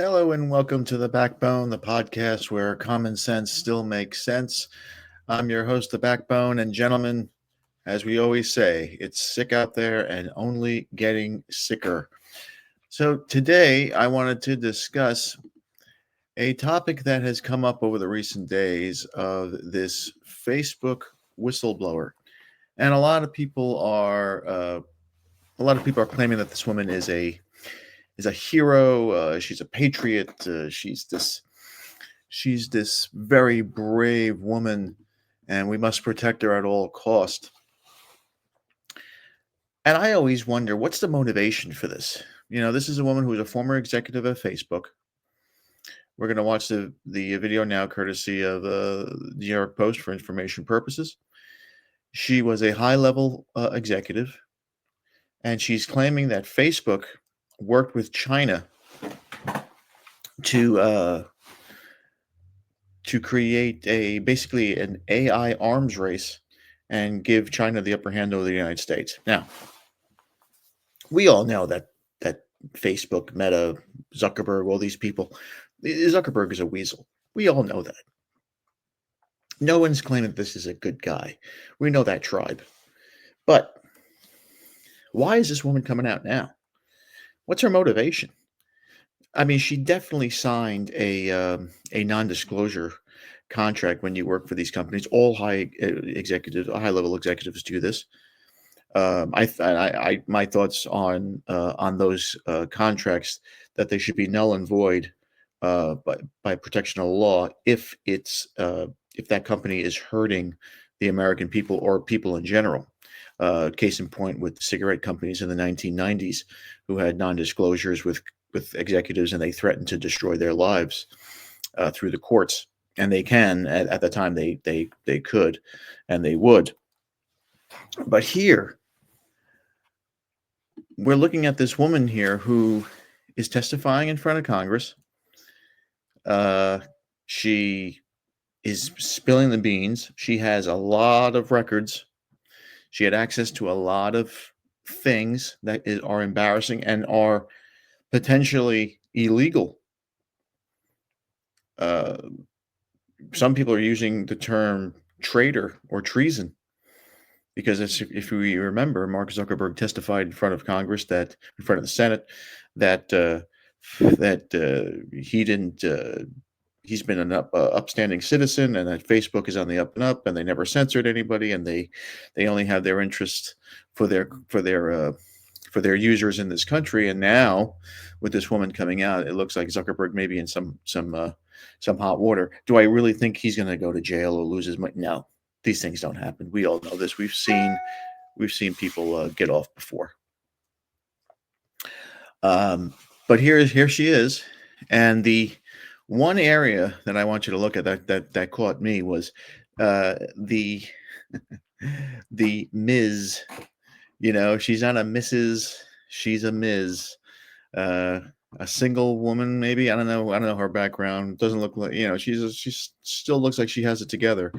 Hello and welcome to The Backbone, the podcast where common sense still makes sense. I'm your host, The Backbone, and gentlemen, as we always say, it's sick out there and only getting sicker. So today I wanted to discuss a topic that has come up over the recent days of this Facebook whistleblower. And a lot of people are claiming that this woman is a hero. She's a patriot. She's this very brave woman, and we must protect her at all cost. And I always wonder, what's the motivation for this? This is a woman who's a former executive of Facebook. We're going to watch the video now, courtesy of the New York Post for information purposes. She was a high-level executive, and she's claiming that Facebook worked with China to create basically an AI arms race and give China the upper hand over the United States. Now, we all know that Facebook, Meta, Zuckerberg, all these people, Zuckerberg is a weasel. We all know that. No one's claiming that this is a good guy. We know that tribe. But why is this woman coming out now? What's her motivation? I mean, she definitely signed a non-disclosure contract when you work for these companies. All high-level executives do this. My thoughts on those contracts, that they should be null and void by protection of law if that company is hurting the American people or people in general. Case in point with cigarette companies in the 1990s who had non-disclosures with executives, and they threatened to destroy their lives through the courts. And they can at the time they could, and they would. But here we're looking at this woman here who is testifying in front of Congress. She is spilling the beans. She has a lot of records. She had access to a lot of things that are embarrassing and are potentially illegal. Some people are using the term traitor or treason, because if we remember, Mark Zuckerberg testified in front of Congress, that in front of the Senate, that he's been an upstanding citizen, and that Facebook is on the up and up, and they never censored anybody, and they only have their interest for their users in this country. And now, with this woman coming out, it looks like Zuckerberg may be in some hot water. Do I really think he's going to go to jail or lose his money? No, these things don't happen. We all know this. We've seen people get off before. But here she is, and the one area that I want you to look at that caught me was the Ms. She's not a Mrs. She's a Ms. A single woman, maybe. I don't know her background. Doesn't look like, she still looks like she has it together.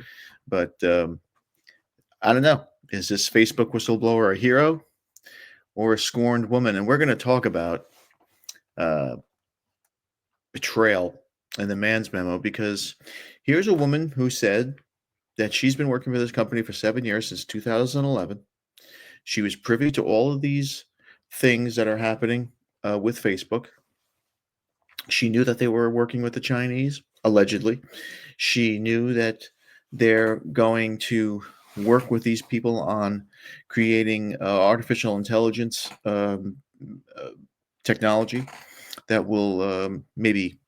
But I don't know. Is this Facebook whistleblower a hero or a scorned woman? And we're going to talk about betrayal and the man's memo, because here's a woman who said that she's been working for this company for 7 years, since 2011. She was privy to all of these things that are happening with Facebook. She knew that they were working with the Chinese, allegedly. She knew that they're going to work with these people on creating artificial intelligence technology that will maybe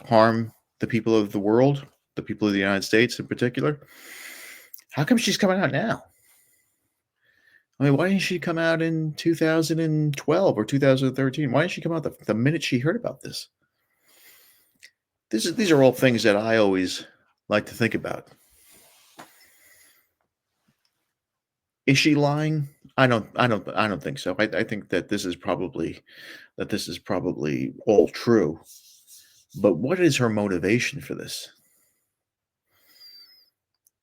harm the people of the world, the people of the United States in particular. How come she's coming out now? I mean, why didn't she come out in 2012 or 2013? Why didn't she come out the minute she heard about this? These are all things that I always like to think about. Is she lying? I don't think so. I think that this is probably all true. But what is her motivation for this?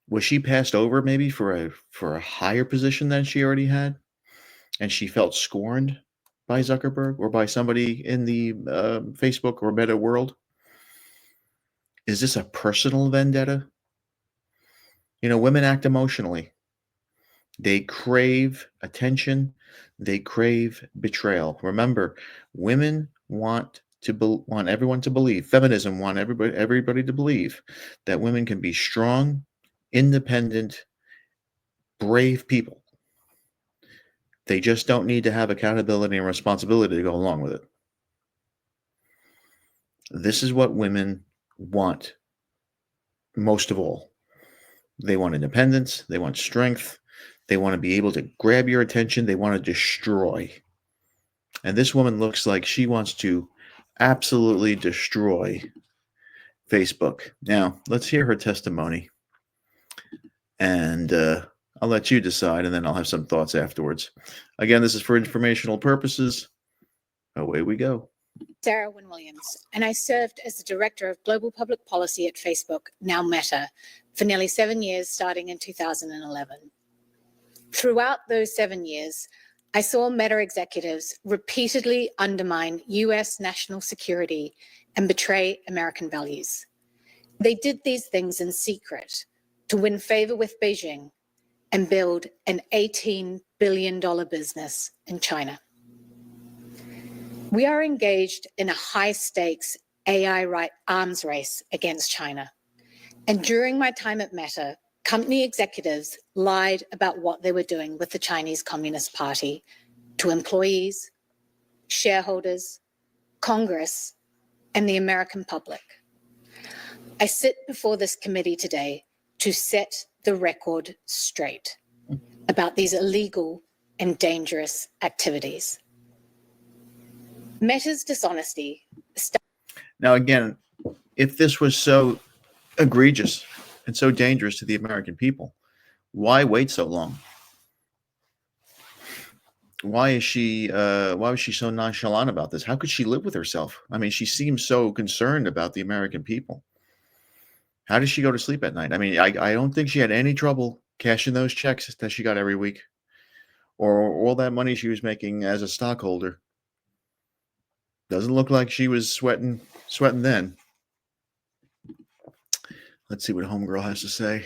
Was she passed over maybe for a higher position than she already had, and she felt scorned? by Zuckerberg or by somebody in the Facebook or Meta world? Is this a personal vendetta? You know, women act emotionally. They crave attention. They crave betrayal. Remember, women want everyone to believe. Feminism want everybody to believe that women can be strong, independent, brave people. They just don't need to have accountability and responsibility to go along with it. This is what women want most of all. They want independence. They want strength. They want to be able to grab your attention. They want to destroy. And this woman looks like she wants to absolutely destroy Facebook. Now, let's hear her testimony. And I'll let you decide, and then I'll have some thoughts afterwards. Again, this is for informational purposes. Away we go. Sarah Wynne Williams, and I served as the Director of Global Public Policy at Facebook, now Meta, for nearly 7 years, starting in 2011. Throughout those 7 years, I saw Meta executives repeatedly undermine US national security and betray American values. They did these things in secret to win favor with Beijing and build an $18 billion business in China. We are engaged in a high-stakes AI arms race against China. And during my time at Meta, company executives lied about what they were doing with the Chinese Communist Party to employees, shareholders, Congress, and the American public. I sit before this committee today to set the record straight about these illegal and dangerous activities. Meta's dishonesty. Now, again, if this was so egregious and so dangerous to the American people, why wait so long? Why was she so nonchalant about this? How could she live with herself? I mean, she seems so concerned about the American people. How does she go to sleep at night? I mean, I don't think she had any trouble cashing those checks that she got every week, or all that money she was making as a stockholder. Doesn't look like she was sweating then. Let's see what Homegirl has to say.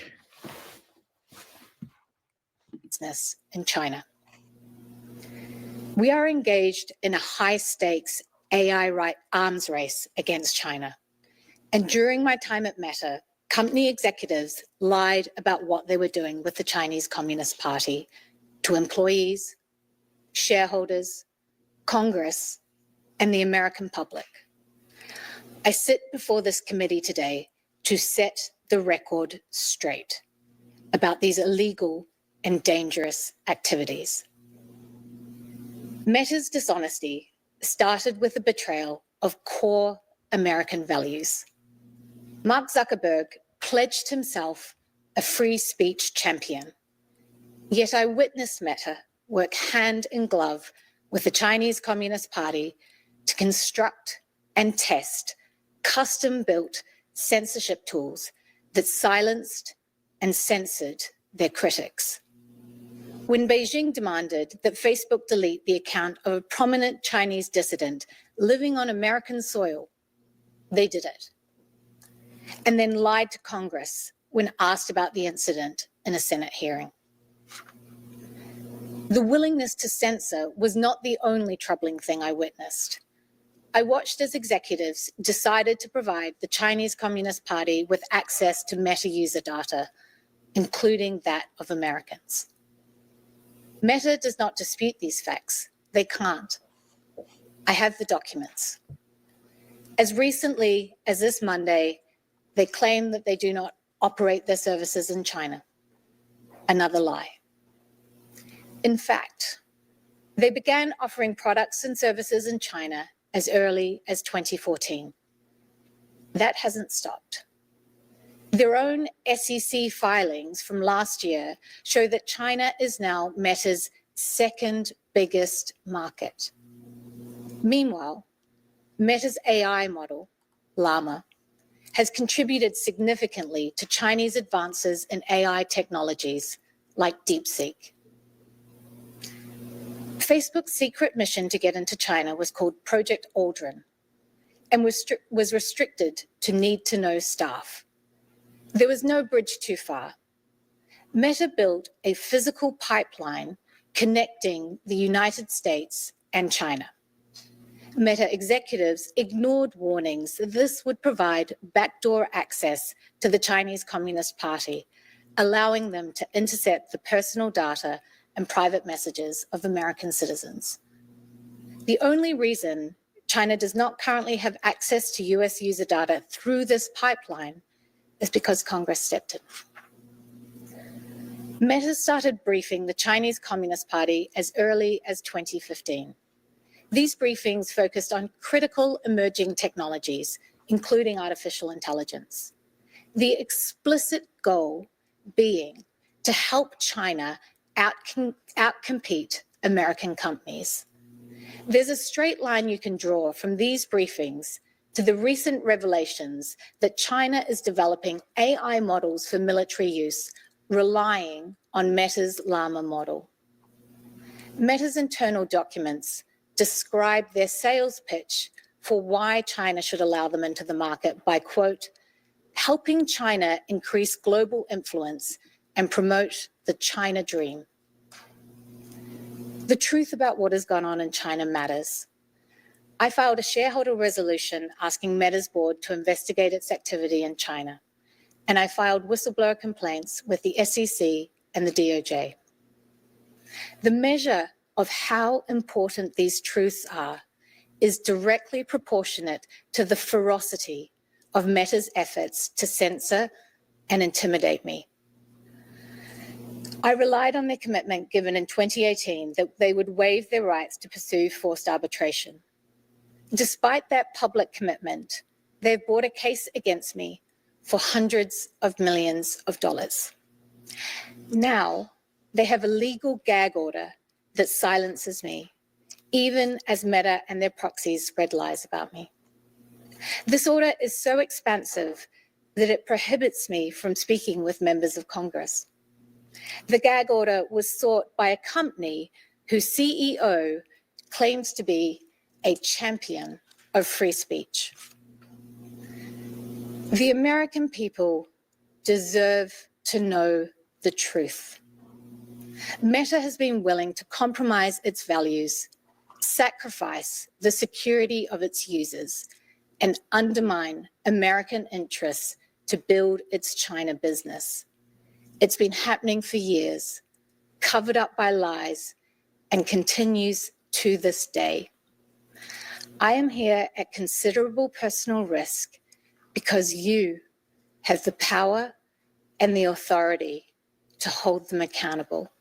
Business in China. We are engaged in a high-stakes AI arms race against China. And during my time at Meta, company executives lied about what they were doing with the Chinese Communist Party to employees, shareholders, Congress, and the American public. I sit before this committee today to set the record straight about these illegal and dangerous activities. Meta's dishonesty started with the betrayal of core American values. Mark Zuckerberg pledged himself a free speech champion. Yet I witnessed Meta work hand in glove with the Chinese Communist Party to construct and test custom-built censorship tools that silenced and censored their critics. When Beijing demanded that Facebook delete the account of a prominent Chinese dissident living on American soil, they did it, and then lied to Congress when asked about the incident in a Senate hearing. The willingness to censor was not the only troubling thing I witnessed. I watched as executives decided to provide the Chinese Communist Party with access to Meta user data, including that of Americans. Meta does not dispute these facts. They can't. I have the documents. As recently as this Monday, they claim that they do not operate their services in China. Another lie. In fact, they began offering products and services in China as early as 2014. That hasn't stopped. Their own SEC filings from last year show that China is now Meta's second biggest market. Meanwhile, Meta's AI model, Llama, has contributed significantly to Chinese advances in AI technologies like DeepSeek. Facebook's secret mission to get into China was called Project Aldrin and was restricted to need-to-know staff. There was no bridge too far. Meta built a physical pipeline connecting the United States and China. Meta executives ignored warnings that this would provide backdoor access to the Chinese Communist Party, allowing them to intercept the personal data and private messages of American citizens. The only reason China does not currently have access to US user data through this pipeline is because Congress stepped in. Meta started briefing the Chinese Communist Party as early as 2015. These briefings focused on critical emerging technologies, including artificial intelligence. The explicit goal being to help China outcompete American companies. There's a straight line you can draw from these briefings to the recent revelations that China is developing AI models for military use, relying on Meta's Llama model. Meta's internal documents describe their sales pitch for why China should allow them into the market by, quote, helping China increase global influence and promote the China dream. The truth about what has gone on in China matters. I filed a shareholder resolution asking Meta's board to investigate its activity in China, and I filed whistleblower complaints with the SEC and the DOJ. The measure of how important these truths are is directly proportionate to the ferocity of Meta's efforts to censor and intimidate me. I relied on their commitment given in 2018 that they would waive their rights to pursue forced arbitration. Despite that public commitment, they've brought a case against me for hundreds of millions of dollars. Now, they have a legal gag order that silences me, even as Meta and their proxies spread lies about me. This order is so expansive that it prohibits me from speaking with members of Congress. The gag order was sought by a company whose CEO claims to be a champion of free speech. The American people deserve to know the truth. Meta has been willing to compromise its values, sacrifice the security of its users, and undermine American interests to build its China business. It's been happening for years, covered up by lies, and continues to this day. I am here at considerable personal risk because you have the power and the authority to hold them accountable.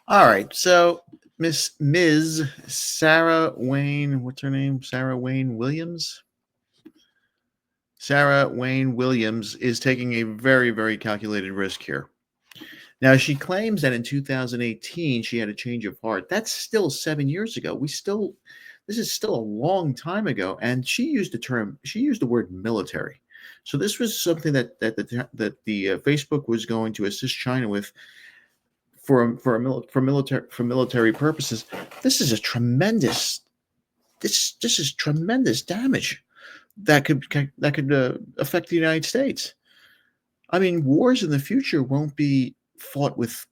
All right. So Ms. Sarah Wayne, what's her name? Sarah Wayne Williams? Sarah Wayne Williams is taking a very, very calculated risk here. Now, she claims that in 2018, she had a change of heart. That's still 7 years ago. This is still a long time ago. And she used the word military. So this was something that the Facebook was going to assist China with for military purposes. This is tremendous damage that could affect the United States. I mean, wars in the future won't be fought with,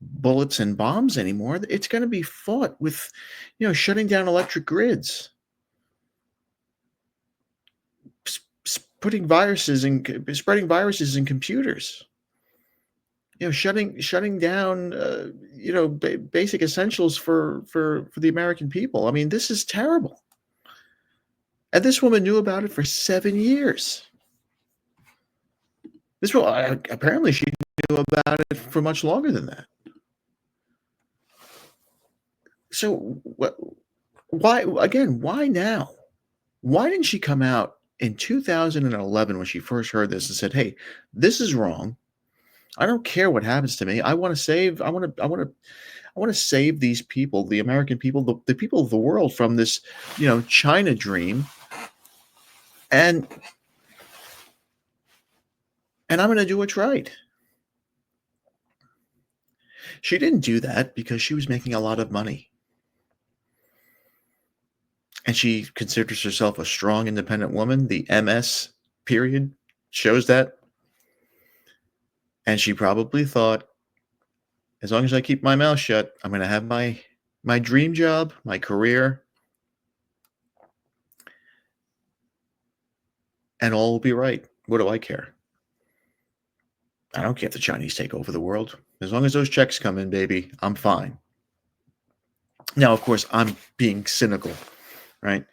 bullets and bombs anymore. It's going to be fought with, shutting down electric grids, spreading viruses in computers, shutting down, basic essentials for the American people. I mean, this is terrible. And this woman knew about it for 7 years. Apparently she knew about it for much longer than that. So why now? Why didn't she come out in 2011 when she first heard this and said, "Hey, this is wrong. I don't care what happens to me. I want to save these people, the American people, the people of the world from this, China dream. And I'm going to do what's right." She didn't do that because she was making a lot of money. And she considers herself a strong, independent woman. The MS period shows that. And she probably thought, as long as I keep my mouth shut, I'm going to have my dream job, my career, and all will be right. What do I care? I don't care if the Chinese take over the world. As long as those checks come in, baby, I'm fine. Now, of course, I'm being cynical, right?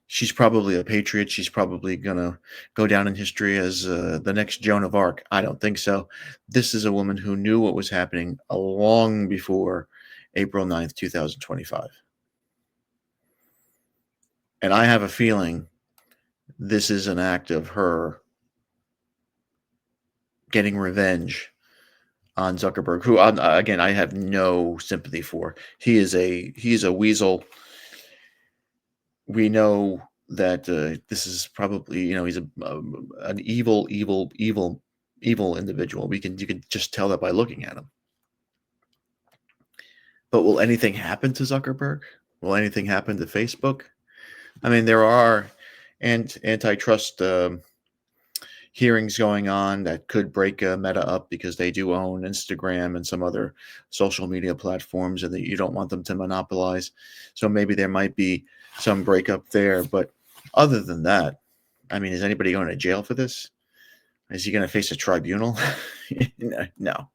She's probably a patriot. She's probably going to go down in history as the next Joan of Arc. I don't think so. This is a woman who knew what was happening long before April 9th, 2025. And I have a feeling this is an act of her getting revenge on Zuckerberg, who again I have no sympathy for. He's a weasel. We know that this is probably, he's an evil individual. You can just tell that by looking at him. But will anything happen to Zuckerberg? Will anything happen to Facebook? I mean, there are antitrust hearings going on that could break Meta up because they do own Instagram and some other social media platforms, and that you don't want them to monopolize. So maybe there might be some breakup there. But other than that, I mean, is anybody going to jail for this? Is he going to face a tribunal? No.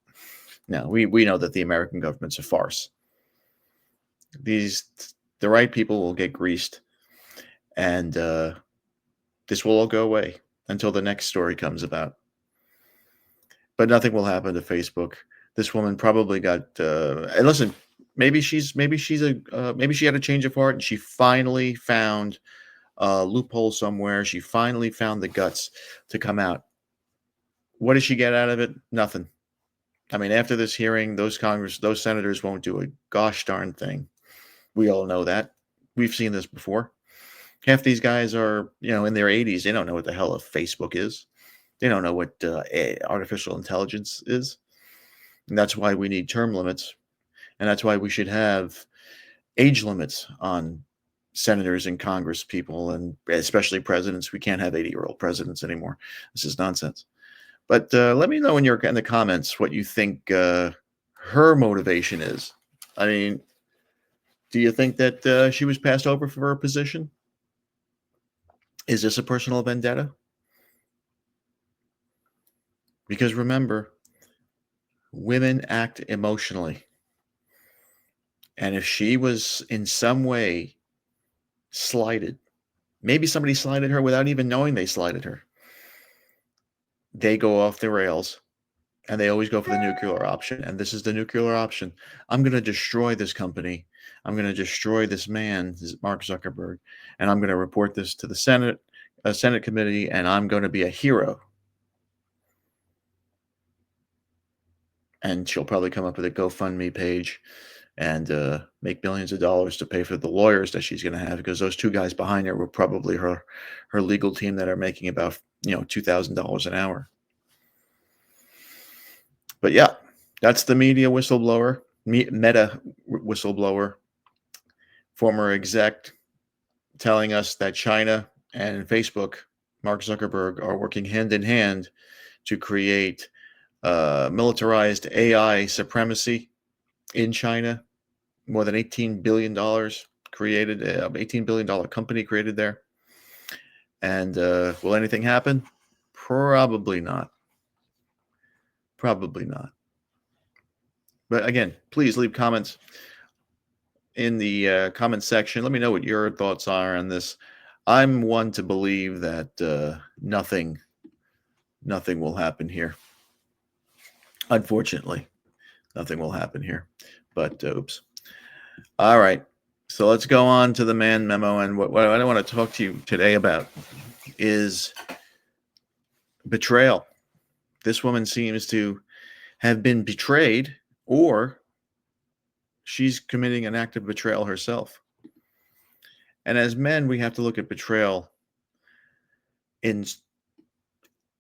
We know that the American government's a farce. The right people will get greased, and this will all go away until the next story comes about. But nothing will happen to Facebook. This woman probably got and listen, maybe she had a change of heart and she finally found a loophole somewhere. She finally found the guts to come out. What did she get out of it? Nothing. I mean, after this hearing, those senators won't do a gosh darn thing. We all know that. We've seen this before. Half these guys are, in their 80s. They don't know what the hell a Facebook is. They don't know what artificial intelligence is. And that's why we need term limits. And that's why we should have age limits on senators and Congress people, and especially presidents. We can't have 80-year-old presidents anymore. This is nonsense. But let me know in the comments what you think her motivation is. I mean, do you think that she was passed over for her position? Is this a personal vendetta? Because remember, women act emotionally. And if she was in some way slighted, maybe somebody slighted her without even knowing they slighted her, they go off the rails, and they always go for the nuclear option. And this is the nuclear option. I'm going to destroy this company. I'm going to destroy this man, Mark Zuckerberg, and I'm going to report this to the Senate committee, and I'm going to be a hero. And she'll probably come up with a GoFundMe page and make millions of dollars to pay for the lawyers that she's going to have, because those two guys behind her were probably her legal team that are making about $2,000 an hour. But yeah, that's the Meta whistleblower, former exec, telling us that China and Facebook, Mark Zuckerberg, are working hand in hand to create militarized AI supremacy in China. More than $18 billion created, $18 billion company created there. And will anything happen? Probably not. Probably not. But again, please leave comments in the comment section. Let me know what your thoughts are on this. I'm one to believe that nothing will happen here. Unfortunately, nothing will happen here. But oops. All right. So let's go on to the Mann memo. And what I want to talk to you today about is betrayal. This woman seems to have been betrayed, or she's committing an act of betrayal herself. And as men, we have to look at betrayal in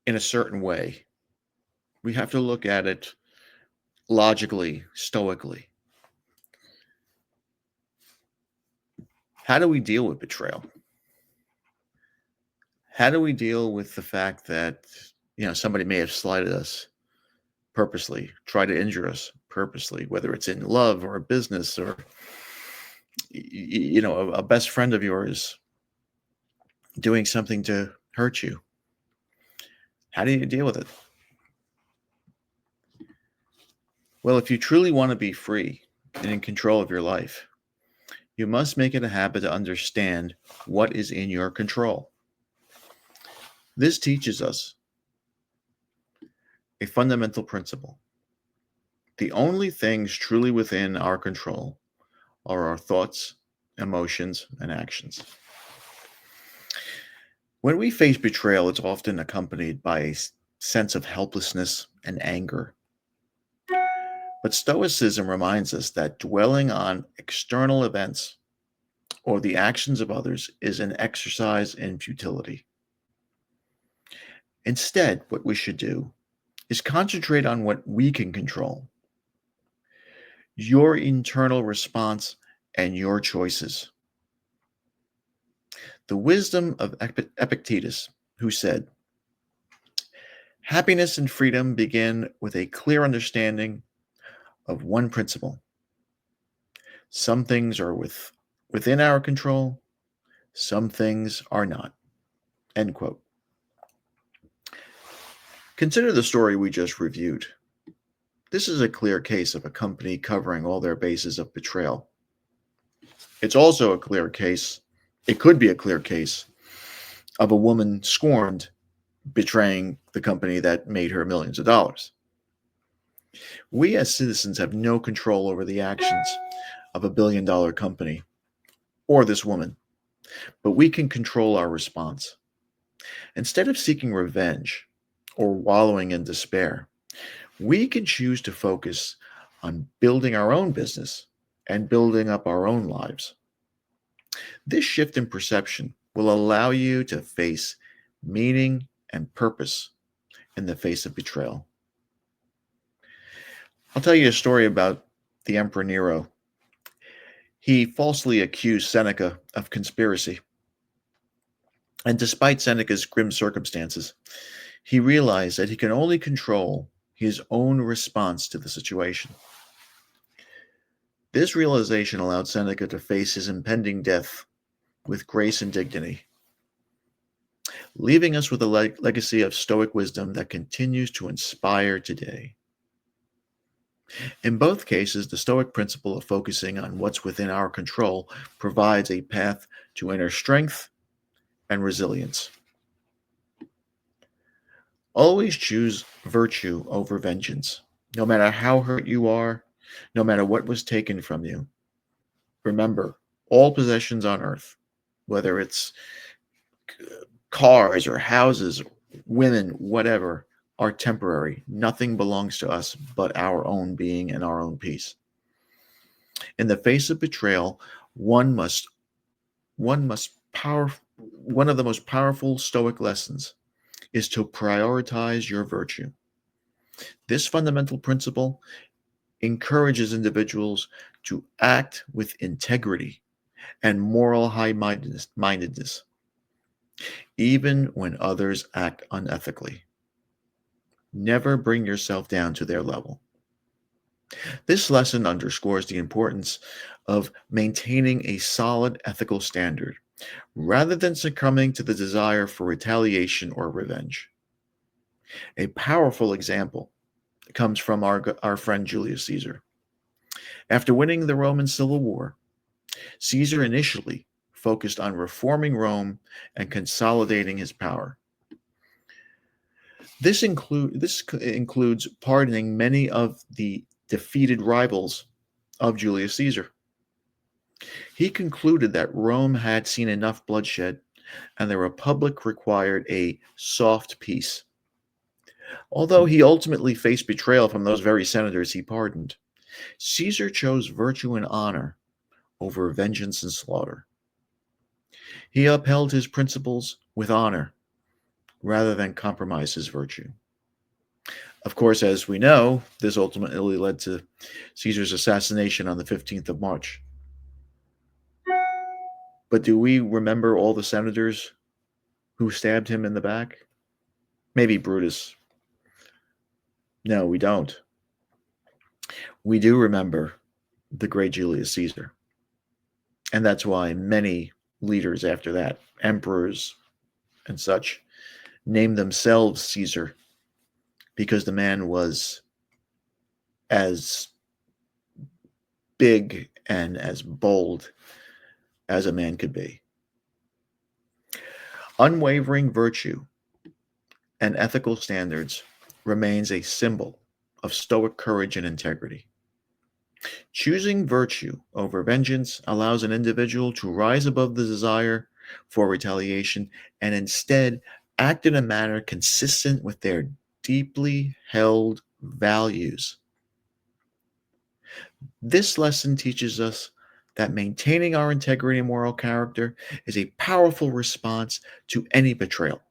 a certain way. We have to look at it logically, stoically. How do we deal with betrayal? How do we deal with the fact that, somebody may have slighted us purposely, try to injure us purposely, whether it's in love or a business or, a best friend of yours doing something to hurt you? How do you deal with it? Well, if you truly want to be free and in control of your life, you must make it a habit to understand what is in your control. This teaches us a fundamental principle. The only things truly within our control are our thoughts, emotions, and actions. When we face betrayal, it's often accompanied by a sense of helplessness and anger. But Stoicism reminds us that dwelling on external events or the actions of others is an exercise in futility. Instead, what we should do is concentrate on what we can control, your internal response and your choices. The wisdom of Epictetus, who said, "Happiness and freedom begin with a clear understanding of one principle. Some things are within our control, some things are not." End quote. Consider the story we just reviewed. This is a clear case of a company covering all their bases of betrayal. It's also a clear case, it could be a clear case, of a woman scorned betraying the company that made her millions of dollars. We as citizens have no control over the actions of a billion-dollar company or this woman, but we can control our response. Instead of seeking revenge or wallowing in despair, we can choose to focus on building our own business and building up our own lives. This shift in perception will allow you to face meaning and purpose in the face of betrayal. I'll tell you a story about the Emperor Nero. He falsely accused Seneca of conspiracy. And despite Seneca's grim circumstances, he realized that he can only control his own response to the situation. This realization allowed Seneca to face his impending death with grace and dignity, leaving us with a legacy of Stoic wisdom that continues to inspire today. In both cases, the Stoic principle of focusing on what's within our control provides a path to inner strength and resilience. Always choose virtue over vengeance, no matter how hurt you are, no matter what was taken from you. Remember, all possessions on earth, whether it's cars or houses, women, whatever, are temporary. Nothing belongs to us but our own being and our own peace. In the face of betrayal, one of the most powerful Stoic lessons is to prioritize your virtue. This fundamental principle encourages individuals to act with integrity and moral high-mindedness, even when others act unethically. Never bring yourself down to their level. This lesson underscores the importance of maintaining a solid ethical standard rather than succumbing to the desire for retaliation or revenge. A powerful example comes from our friend Julius Caesar. After winning the Roman Civil War, Caesar initially focused on reforming Rome and consolidating his power. This includes pardoning many of the defeated rivals of Julius Caesar. He concluded that Rome had seen enough bloodshed and the Republic required a soft peace. Although he ultimately faced betrayal from those very senators he pardoned, Caesar chose virtue and honor over vengeance and slaughter. He upheld his principles with honor rather than compromise his virtue. Of course, as we know, this ultimately led to Caesar's assassination on the 15th of March. But do we remember all the senators who stabbed him in the back? Maybe Brutus. No, we don't. We do remember the great Julius Caesar. And that's why many leaders after that, emperors and such, named themselves Caesar, because the man was as big and as bold as a man could be. Unwavering virtue and ethical standards remains a symbol of stoic courage and integrity. Choosing virtue over vengeance allows an individual to rise above the desire for retaliation and instead act in a manner consistent with their deeply held values. This lesson teaches us that maintaining our integrity and moral character is a powerful response to any betrayal,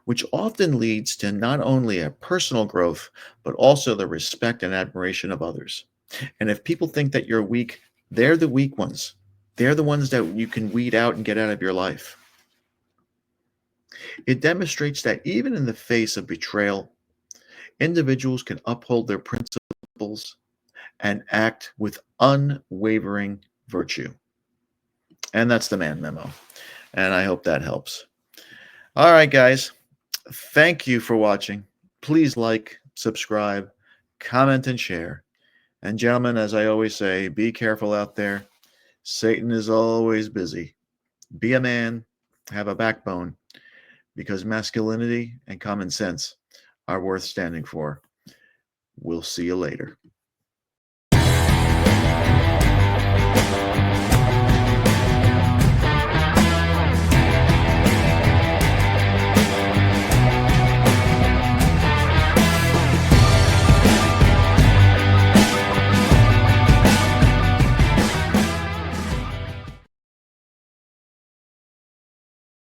which often leads to not only a personal growth, but also the respect and admiration of others. And if people think that you're weak, they're the weak ones. They're the ones that you can weed out and get out of your life. It demonstrates that even in the face of betrayal, individuals can uphold their principles and act with unwavering virtue. And that's the man memo. And I hope that helps. All right, guys. Thank you for watching. Please like, subscribe, comment, and share. And gentlemen, as I always say, be careful out there. Satan is always busy. Be a man, have a backbone, because masculinity and common sense are worth standing for. We'll see you later.